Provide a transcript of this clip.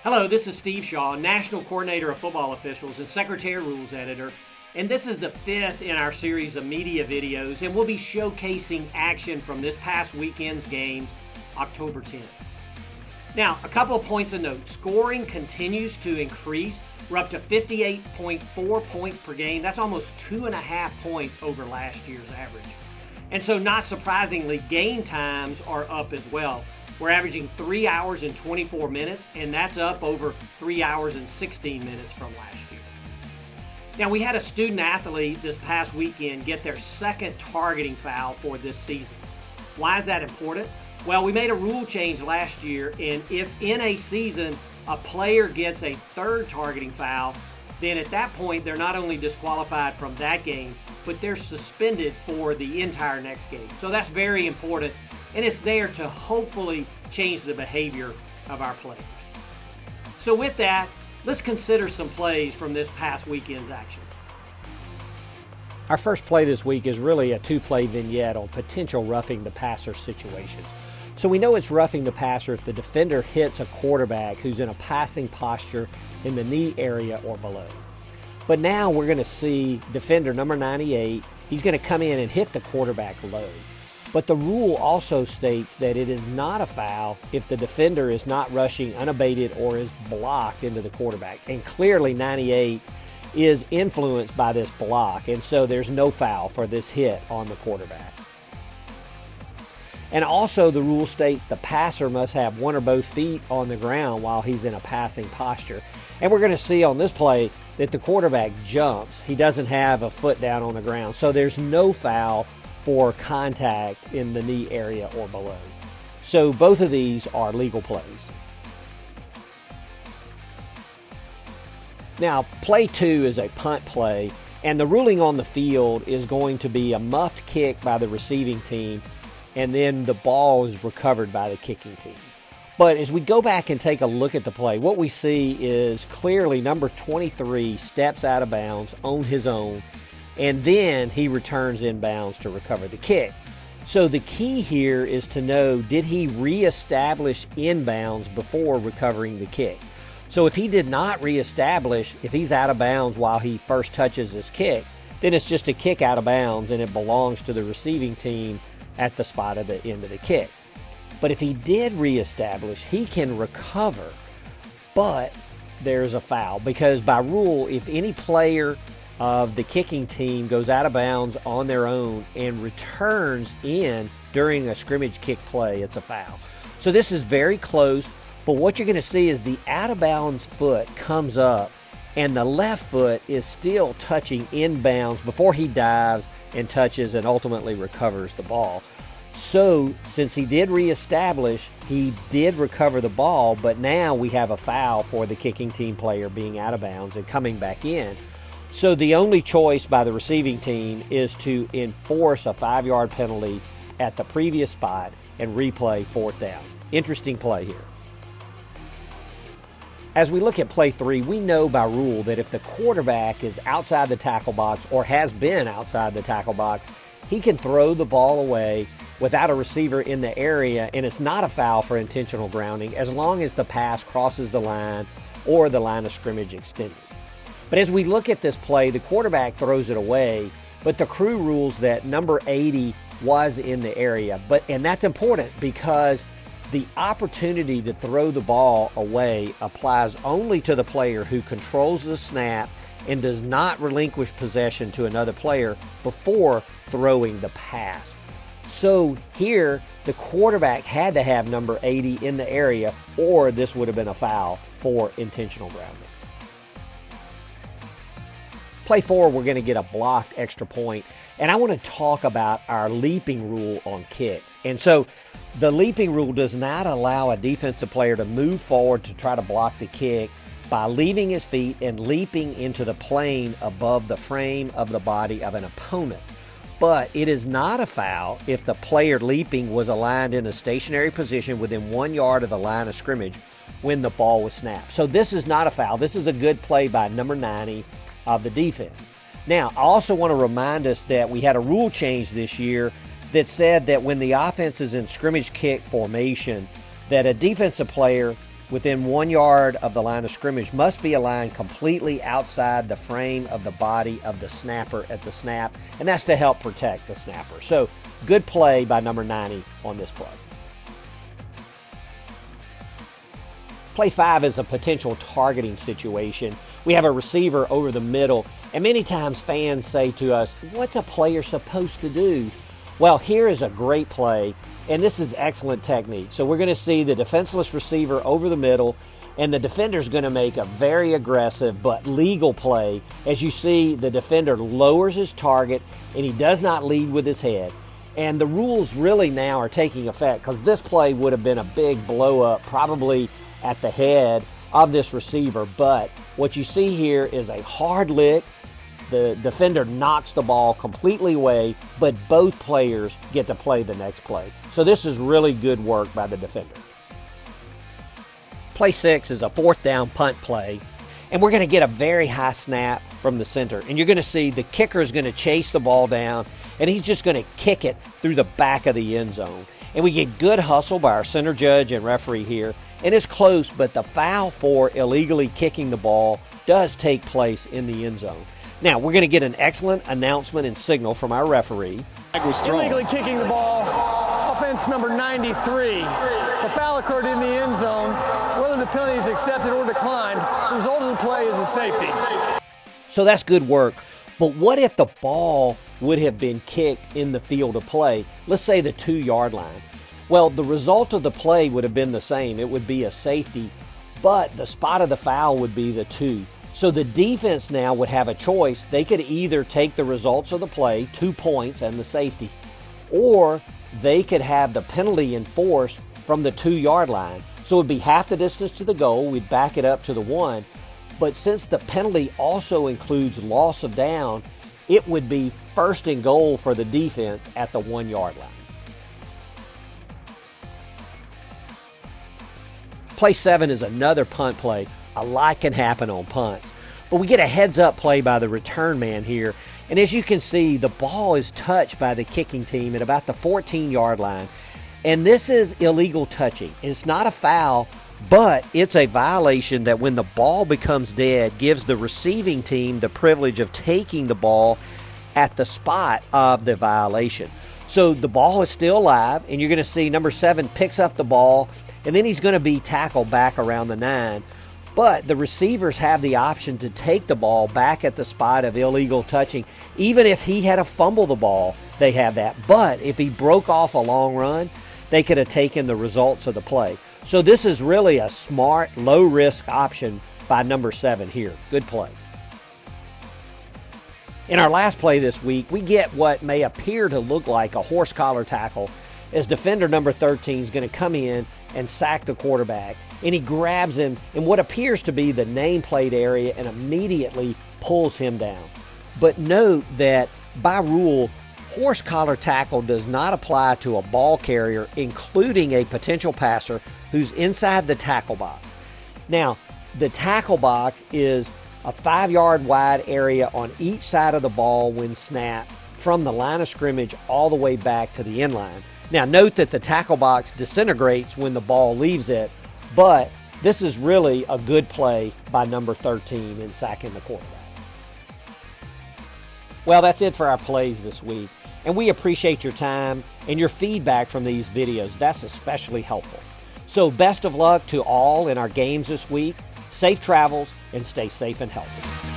Hello, this is Steve Shaw, National Coordinator of Football Officials and Secretary Rules Editor, and this is the fifth in our series of media videos, and we'll be showcasing action from this past weekend's games, October 10th. Now, a couple of points of note. Scoring continues to increase. We're up to 58.4 points per game. That's almost 2.5 points over last year's average. And so, not surprisingly, game times are up as well. We're averaging 3 hours and 24 minutes, and that's up over 3 hours and 16 minutes from last year. Now, we had a student athlete this past weekend get their second targeting foul for this season. Why is that important? Well, we made a rule change last year, and if in a season a player gets a third targeting foul, then at that point they're not only disqualified from that game, but they're suspended for the entire next game. So that's very important, and it's there to hopefully change the behavior of our players. So with that, let's consider some plays from this past weekend's action. Our first play this week is really a two-play vignette on potential roughing the passer situations. So we know it's roughing the passer if the defender hits a quarterback who's in a passing posture in the knee area or below. But now we're going to see defender number 98, he's going to come in and hit the quarterback low. But the rule also states that it is not a foul if the defender is not rushing unabated or is blocked into the quarterback. And clearly 98 is influenced by this block, and so there's no foul for this hit on the quarterback. And also the rule states the passer must have one or both feet on the ground while he's in a passing posture. And we're going to see on this play that the quarterback jumps. He doesn't have a foot down on the ground. So there's no foul for contact in the knee area or below. So both of these are legal plays. Now, play 2 is a punt play, and the ruling on the field is going to be a muffed kick by the receiving team, and then the ball is recovered by the kicking team. But as we go back and take a look at the play, what we see is clearly number 23 steps out of bounds on his own, and then he returns inbounds to recover the kick. So the key here is to know, did he reestablish inbounds before recovering the kick? So if he did not reestablish, if he's out of bounds while he first touches his kick, then it's just a kick out of bounds and it belongs to the receiving team at the spot of the end of the kick. But if he did reestablish, he can recover, but there's a foul, because by rule, if any player of the kicking team goes out of bounds on their own and returns in during a scrimmage kick play, it's a foul. So this is very close, but what you're going to see is the out of bounds foot comes up and the left foot is still touching inbounds before he dives and touches and ultimately recovers the ball. So since he did reestablish, he did recover the ball, but now we have a foul for the kicking team player being out of bounds and coming back in. So the only choice by the receiving team is to enforce a 5-yard penalty at the previous spot and replay 4th down. Interesting play here. As we look at play 3, we know by rule that if the quarterback is outside the tackle box or has been outside the tackle box, he can throw the ball away without a receiver in the area, and it's not a foul for intentional grounding as long as the pass crosses the line or the line of scrimmage extended. But as we look at this play, the quarterback throws it away, but the crew rules that number 80 was in the area. And that's important because the opportunity to throw the ball away applies only to the player who controls the snap and does not relinquish possession to another player before throwing the pass. So here, the quarterback had to have number 80 in the area, or this would have been a foul for intentional grounding. Play 4, we're going to get a blocked extra point, and I want to talk about our leaping rule on kicks. And so the leaping rule does not allow a defensive player to move forward to try to block the kick by leaving his feet and leaping into the plane above the frame of the body of an opponent. But it is not a foul if the player leaping was aligned in a stationary position within 1 yard of the line of scrimmage when the ball was snapped. So this is not a foul. This is a good play by number 90 of the defense. Now, I also want to remind us that we had a rule change this year that said that when the offense is in scrimmage kick formation, that a defensive player within 1 yard of the line of scrimmage must be aligned completely outside the frame of the body of the snapper at the snap, and that's to help protect the snapper. So good play by number 90 on this play. Play 5 is a potential targeting situation. We have a receiver over the middle, and many times fans say to us, what's a player supposed to do? Well, here is a great play, and this is excellent technique. So we're going to see the defenseless receiver over the middle, and the defender's going to make a very aggressive but legal play. As you see, the defender lowers his target, and he does not lead with his head. And the rules really now are taking effect, because this play would have been a big blow up, probably at the head of this receiver. But what you see here is a hard lick. The defender knocks the ball completely away, but both players get to play the next play. So this is really good work by the defender. Play 6 is a 4th down punt play, and we're going to get a very high snap from the center. And you're going to see the kicker is going to chase the ball down, and he's just going to kick it through the back of the end zone. And we get good hustle by our center judge and referee here. And it's close, but the foul for illegally kicking the ball does take place in the end zone. Now, we're going to get an excellent announcement and signal from our referee. Illegally kicking the ball, offense number 93. The foul occurred in the end zone. Whether the penalty is accepted or declined, the result of the play is a safety. So that's good work. But what if the ball would have been kicked in the field of play, let's say the 2-yard line? Well, the result of the play would have been the same. It would be a safety, but the spot of the foul would be the 2. So the defense now would have a choice. They could either take the results of the play, 2 points and the safety, or they could have the penalty enforced from the 2-yard line. So it would be half the distance to the goal. We'd back it up to the 1. But since the penalty also includes loss of down, it would be 1st and goal for the defense at the 1-yard line. Play 7 is another punt play. A lot can happen on punts. But we get a heads-up play by the return man here. And as you can see, the ball is touched by the kicking team at about the 14-yard line. And this is illegal touching. It's not a foul, but it's a violation that when the ball becomes dead, gives the receiving team the privilege of taking the ball at the spot of the violation. So the ball is still alive, and you're going to see number 7 picks up the ball, and then he's going to be tackled back around the 9. But the receivers have the option to take the ball back at the spot of illegal touching. Even if he had to fumble the ball, they have that. But if he broke off a long run, they could have taken the results of the play. So this is really a smart, low-risk option by number 7 here. Good play. In our last play this week, we get what may appear to look like a horse collar tackle as defender number 13 is going to come in and sack the quarterback. And he grabs him in what appears to be the nameplate area and immediately pulls him down. But note that by rule, horse collar tackle does not apply to a ball carrier, including a potential passer who's inside the tackle box. Now, the tackle box is a 5-yard wide area on each side of the ball when snapped from the line of scrimmage all the way back to the end line. Now, note that the tackle box disintegrates when the ball leaves it, but this is really a good play by number 13 in sacking the quarterback. Well, that's it for our plays this week, and we appreciate your time and your feedback from these videos. That's especially helpful. So best of luck to all in our games this week. Safe travels and stay safe and healthy.